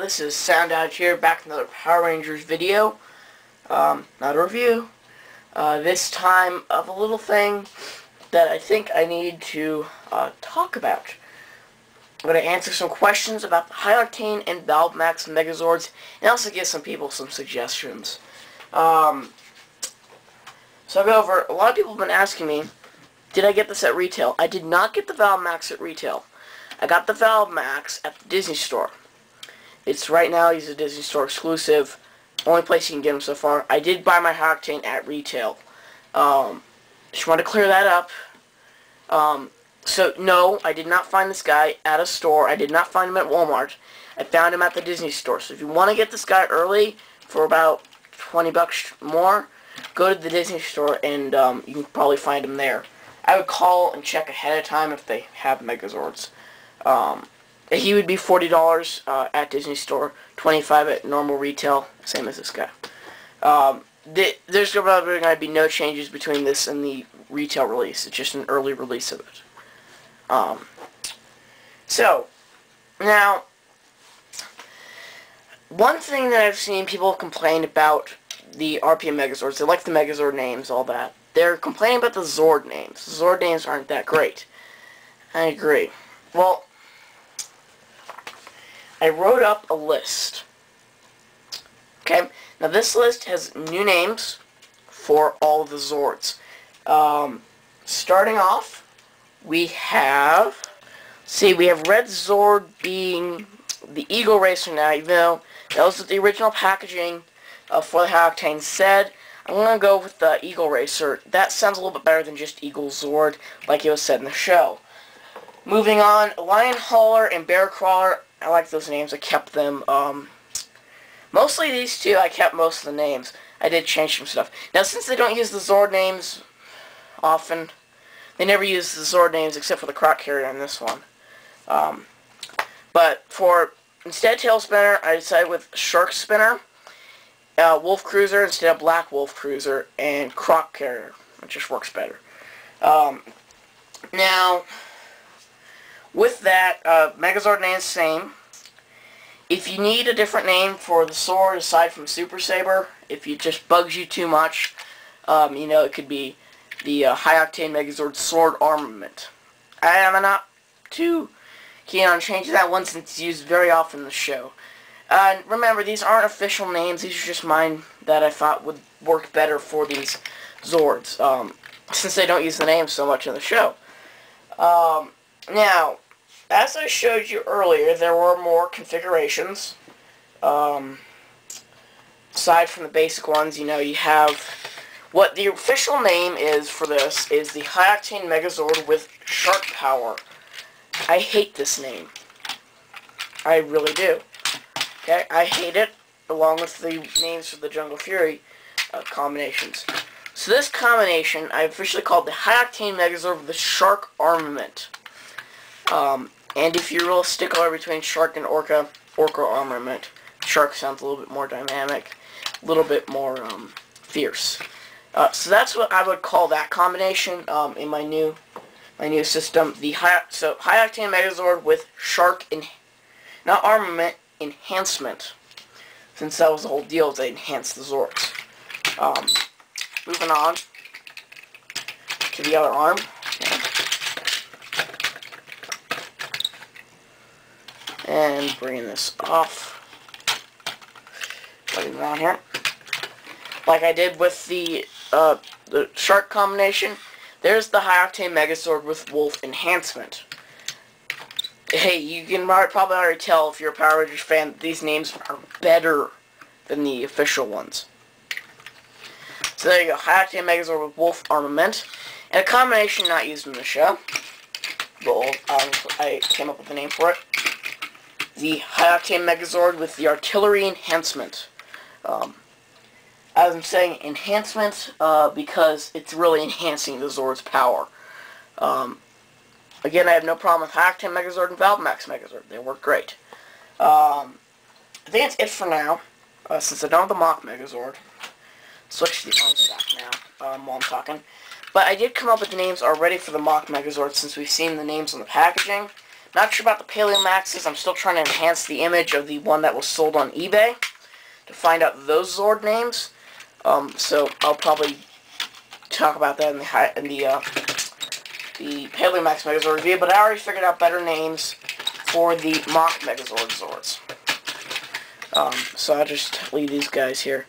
this is Soundout here, back with another Power Rangers video. Not a review. This time of a little thing that I think I need to talk about. I'm going to answer some questions about the High Octane and Valve Max Megazords, and also give some people some suggestions. So I'll go over, a lot of people have been asking me, did I get this at retail? I did not get the Valve Max at retail. I got the Valve Max at the Disney Store. It's right now, he's a Disney Store exclusive. Only place you can get him so far. I did buy my High Octane at retail. Just wanted to clear that up. So, no, I did not find this guy at a store. I did not find him at Walmart. I found him at the Disney Store. So if you want to get this guy early for about 20 bucks more, go to the Disney Store and you can probably find him there. I would call and check ahead of time if they have Megazords. He would be $40 at Disney Store, $25 at normal retail, same as this guy. There's probably going to be no changes between this and the retail release. It's just an early release of it. So, now, one thing that I've seen people complain about the RPM Megazords, they like the Megazord names, all that. They're complaining about the Zord names. The Zord names aren't that great. I agree. Well, I wrote up a list. Okay, now this list has new names for all of the Zords. Starting off, we have, we have Red Zord being the Eagle Racer now, even though that was what the original packaging for the High Octane said. I'm going to go with the Eagle Racer. That sounds a little bit better than just Eagle Zord, like it was said in the show. Moving on, Lion Hauler and Bear Crawler. I like those names. I kept them. Mostly these two, I kept most of the names. I did change some stuff. Now, since they don't use the Zord names often, they never use the Zord names except for the Croc Carrier on this one. But for, instead of Tail Spinner, I decided with Shark Spinner, Wolf Cruiser instead of Black Wolf Cruiser, and Croc Carrier, which just works better. Now, with that, Megazord name is the same. If you need a different name for the sword aside from Super Saber, if it just bugs you too much, you know, it could be the High Octane Megazord Sword Armament. I am not too keen on changing that one since it's used very often in the show. Remember, these aren't official names. These are just mine that I thought would work better for these Zords, since they don't use the names so much in the show. Now, as I showed you earlier, there were more configurations. Aside from the basic ones, you know, you have what the official name is for this is the High Octane Megazord with Shark Power. I hate this name. I really do. Okay, I hate it, along with the names for the Jungle Fury combinations. So this combination, I officially called the High Octane Megazord with the Shark Armament. And if you're a real stickler between Shark and Orca Armament, Shark sounds a little bit more dynamic, a little bit more fierce. So that's what I would call that combination in my new system. The High Octane Megazord with Shark not armament, enhancement. Since that was the whole deal, they enhanced the Zords. Moving on to the other arm. Okay. And bringing this off. Putting it on here. Like I did with the Shark combination, there's the High Octane Megazord with Wolf enhancement. Hey, you can probably already tell if you're a Power Rangers fan that these names are better than the official ones. So there you go, High Octane Megazord with Wolf Armament, and a combination not used in the show. But I came up with a name for it. The High Octane Megazord with the Artillery Enhancement. As I'm saying, enhancement, because it's really enhancing the Zord's power. Again, I have no problem with High Octane Megazord and Valve Max Megazord. They work great. I think that's it for now, since I don't have the Mock Megazord. Switch to the arms back now, while I'm talking. But I did come up with the names already for the Mock Megazord, since we've seen the names on the packaging. Not sure about the Paleomaxes. I'm still trying to enhance the image of the one that was sold on eBay to find out those Zord names. So I'll probably talk about that in the Paleomax Megazord review. But I already figured out better names for the mock Megazord Zords. So I'll just leave these guys here.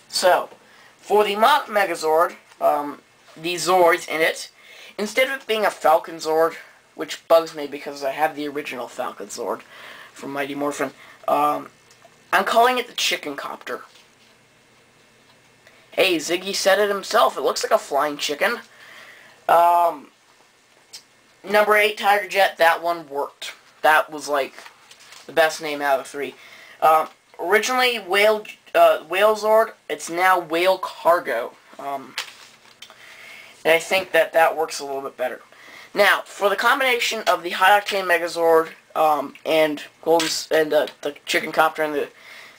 So for the mock Megazord, the Zords in it, instead of it being a Falcon Zord, which bugs me because I have the original Falcon Zord from Mighty Morphin, I'm calling it the Chicken Copter. Hey, Ziggy said it himself. It looks like a flying chicken. Number 8, Tiger Jet, that one worked. That was like the best name out of the 3. Originally Whale Zord, it's now Whale Cargo. And I think that works a little bit better. Now, for the combination of the High Octane Megazord and the Chicken Copter and the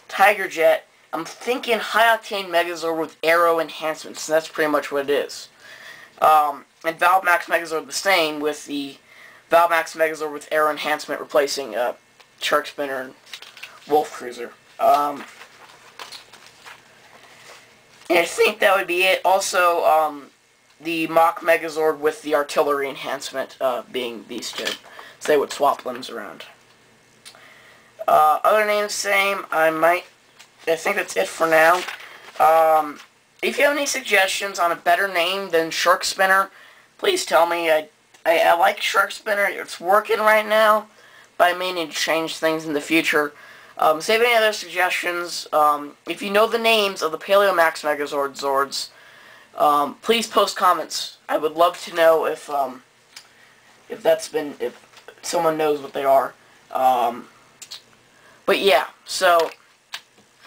Tiger Jet, I'm thinking High Octane Megazord with Aero enhancements. And that's pretty much what it is. And Valmax Megazord the same, with the Valmax Megazord with Aero enhancement replacing Shark Spinner and Wolf Cruiser. And I think that would be it. Also, the Mock Megazord with the Artillery enhancement being these two. So they would swap limbs around. Other names, same. I think that's it for now. If you have any suggestions on a better name than Shark Spinner, please tell me. I like Shark Spinner. It's working right now, but I may need to change things in the future. So if you have any other suggestions, if you know the names of the Paleomax Megazord Zords, please post comments. I would love to know if someone knows what they are. But yeah, so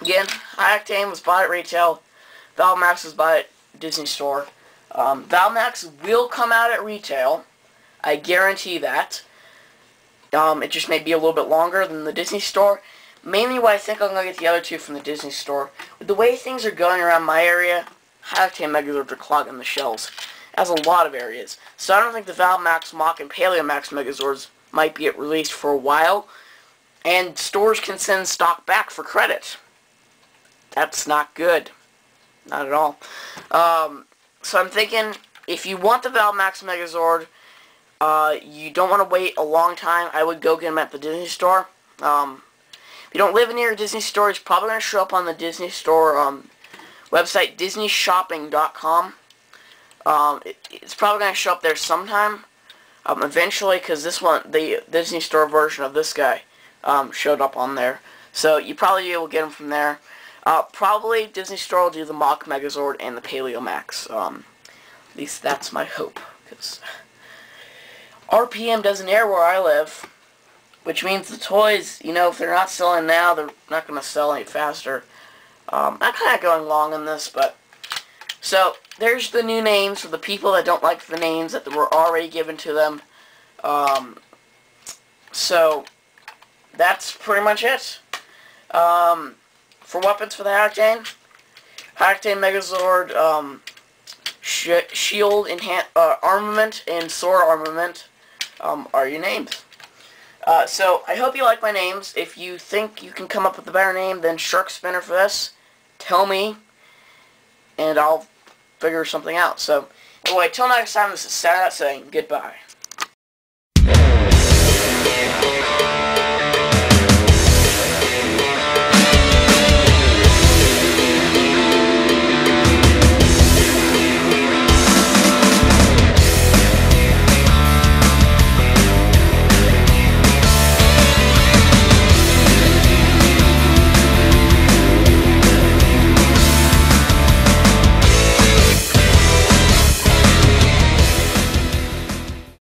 again, High Octane was bought at retail. Valmax was bought at Disney Store. Valmax will come out at retail. I guarantee that. It just may be a little bit longer than the Disney Store. Mainly why I think I'm going to get the other two from the Disney Store. With the way things are going around my area, High Octane Megazords are clogging the shelves. As a lot of areas. So I don't think the Valmax, Mock, and Paleomax Megazords might be at release for a while. And stores can send stock back for credit. That's not good. Not at all. So I'm thinking, if you want the Valmax Megazord, you don't want to wait a long time, I would go get them at the Disney Store. If you don't live near a Disney Store, it's probably going to show up on the Disney Store website, DisneyShopping.com. It's probably going to show up there sometime, eventually, because this one, the Disney Store version of this guy, showed up on there. So you probably be able to get them from there. Probably Disney Store will do the Mock Megazord and the Paleomax. At least that's my hope, because RPM doesn't air where I live, which means the toys, you know, if they're not selling now, they're not going to sell any faster. I'm kind of going long on this, but so there's the new names for the people that don't like the names that were already given to them. So that's pretty much it. For weapons for the High Octane Megazord, shield armament and sword armament are your names. So I hope you like my names. If you think you can come up with a better name than Shark Spinner for this, tell me, and I'll figure something out. So anyway, till next time, this is Soundout saying goodbye.